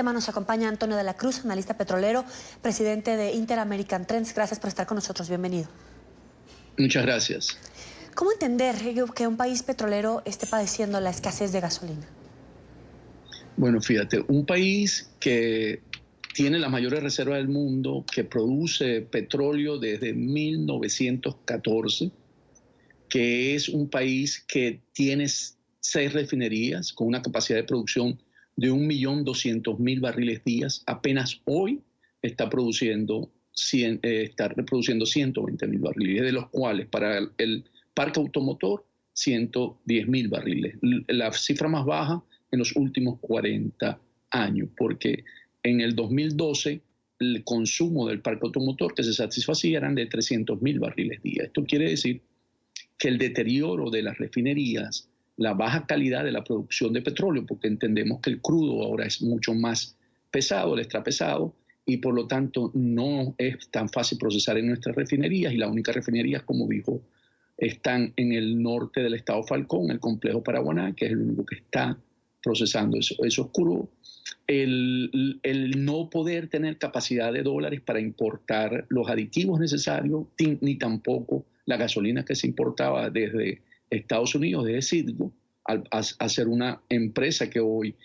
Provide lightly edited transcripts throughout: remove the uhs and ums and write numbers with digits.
Nos acompaña Antonio de la Cruz, analista petrolero, presidente de Interamerican Trends. Gracias por estar con nosotros. Bienvenido. Muchas gracias. ¿Cómo entender que un país petrolero esté padeciendo la escasez de gasolina? Bueno, fíjate, un país que tiene las mayores reservas del mundo, que produce petróleo desde 1914, que es un país que tiene 6 refinerías con una capacidad de producción de 1.200.000 barriles días, apenas hoy está reproduciendo 120.000 barriles, de los cuales para el parque automotor 110.000 barriles. La cifra más baja en los últimos 40 años, porque en el 2012 el consumo del parque automotor que se satisfacía eran de 300.000 barriles día. Esto quiere decir que el deterioro de las refinerías, la baja calidad de la producción de petróleo, porque entendemos que el crudo ahora es mucho más pesado, el extra pesado, y por lo tanto no es tan fácil procesar en nuestras refinerías, y las únicas refinerías, como dijo, están en el norte del estado Falcón, el complejo Paraguaná, que es el único que está procesando esos crudos. El no poder tener capacidad de dólares para importar los aditivos necesarios, ni tampoco la gasolina que se importaba desde Estados Unidos, desde Citgo, a ser una empresa que hoy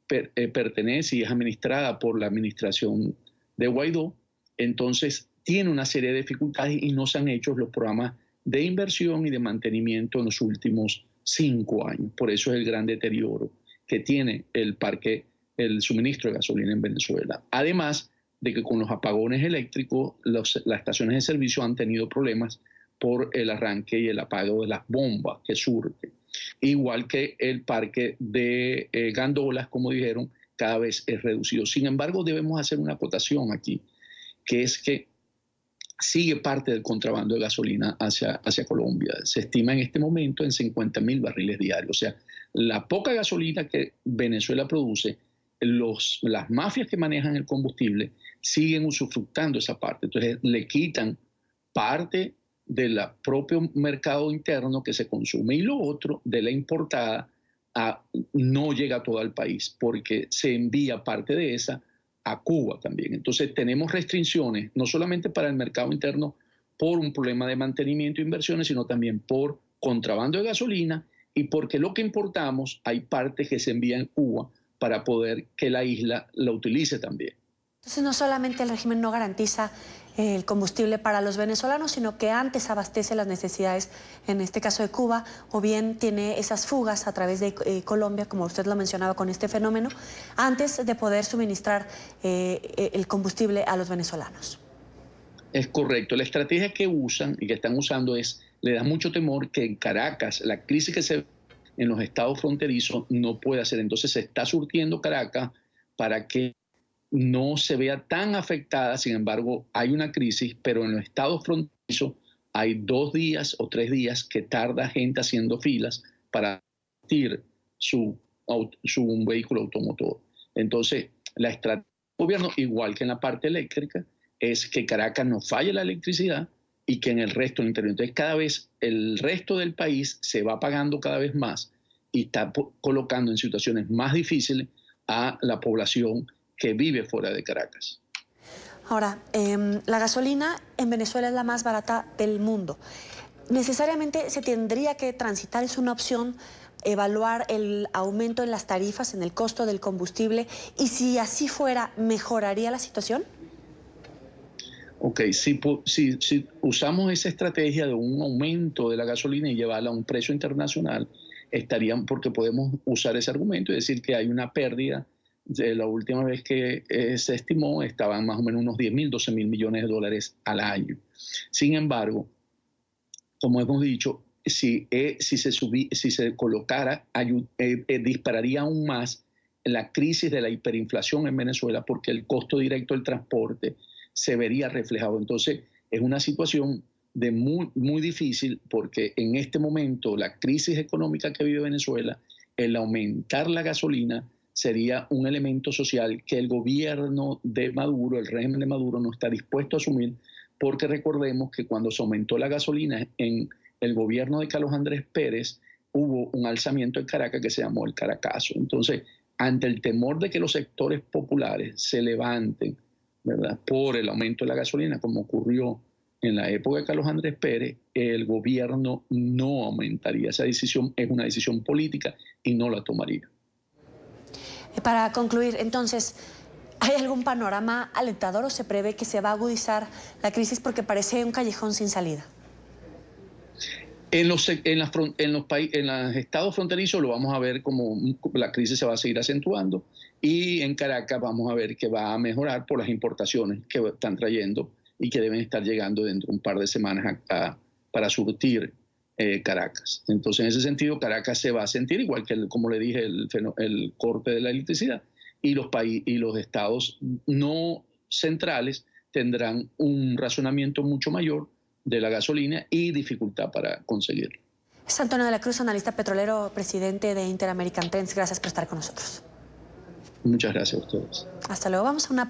pertenece y es administrada por la administración de Guaidó. Entonces tiene una serie de dificultades y no se han hecho los programas de inversión y de mantenimiento en los últimos 5 años. Por eso es el gran deterioro que tiene el suministro de gasolina en Venezuela. Además de que con los apagones eléctricos, las estaciones de servicio han tenido problemas por el arranque y el apago de las bombas que surgen. Igual que el parque de gandolas, como dijeron, cada vez es reducido. Sin embargo, debemos hacer una acotación aquí, que es que sigue parte del contrabando de gasolina hacia Colombia. Se estima en este momento en 50.000 barriles diarios. O sea, la poca gasolina que Venezuela produce, las mafias que manejan el combustible siguen usufructando esa parte. Entonces le quitan parte del propio mercado interno que se consume, y lo otro de la importada no llega todo al país porque se envía parte de esa a Cuba también. Entonces tenemos restricciones no solamente para el mercado interno por un problema de mantenimiento e inversiones, sino también por contrabando de gasolina, y porque lo que importamos hay partes que se envían a Cuba para poder que la isla la utilice también. Entonces no solamente el régimen no garantiza el combustible para los venezolanos, sino que antes abastece las necesidades, en este caso de Cuba, o bien tiene esas fugas a través de Colombia, como usted lo mencionaba con este fenómeno, antes de poder suministrar el combustible a los venezolanos. Es correcto. La estrategia que usan y que están usando le da mucho temor que en Caracas, la crisis que se ve en los estados fronterizos no puede hacer. Entonces se está surtiendo Caracas para que no se vea tan afectada. Sin embargo, hay una crisis, pero en los estados fronterizos hay 2 días o 3 días que tarda gente haciendo filas para adquirir un vehículo automotor. Entonces, la estrategia del gobierno, igual que en la parte eléctrica, es que Caracas no falle la electricidad y que en el resto del interior. Entonces, cada vez el resto del país se va pagando cada vez más y está colocando en situaciones más difíciles a la población que vive fuera de Caracas. Ahora, la gasolina en Venezuela es la más barata del mundo. ¿Necesariamente se tendría que transitar? ¿Es una opción evaluar el aumento en las tarifas, en el costo del combustible? Y si así fuera, ¿mejoraría la situación? Ok, si usamos esa estrategia de un aumento de la gasolina y llevarla a un precio internacional, porque podemos usar ese argumento y decir que hay una pérdida. De la última vez que se estimó, estaban más o menos unos 10.000, 12.000 millones de dólares al año. Sin embargo, como hemos dicho, si se colocara, dispararía aún más la crisis de la hiperinflación en Venezuela, porque el costo directo del transporte se vería reflejado. Entonces, es una situación muy difícil, porque en este momento la crisis económica que vive Venezuela, el aumentar la gasolina, sería un elemento social que el gobierno de Maduro, el régimen de Maduro, no está dispuesto a asumir, porque recordemos que cuando se aumentó la gasolina en el gobierno de Carlos Andrés Pérez, hubo un alzamiento en Caracas que se llamó el Caracazo. Entonces, ante el temor de que los sectores populares se levanten, ¿verdad?, por el aumento de la gasolina, como ocurrió en la época de Carlos Andrés Pérez, el gobierno no aumentaría. Esa decisión es una decisión política y no la tomaría. Para concluir, entonces, ¿hay algún panorama alentador o se prevé que se va a agudizar la crisis porque parece un callejón sin salida? En los estados fronterizos lo vamos a ver como la crisis se va a seguir acentuando, y en Caracas vamos a ver que va a mejorar por las importaciones que están trayendo y que deben estar llegando dentro de un par de semanas para surtir Caracas. Entonces, en ese sentido, Caracas se va a sentir, igual que, como le dije, el corte de la electricidad, y los estados no centrales tendrán un razonamiento mucho mayor de la gasolina y dificultad para conseguirlo. Es Antonio de la Cruz, analista petrolero, presidente de Interamerican Trends. Gracias por estar con nosotros. Muchas gracias a ustedes. Hasta luego. Vamos a una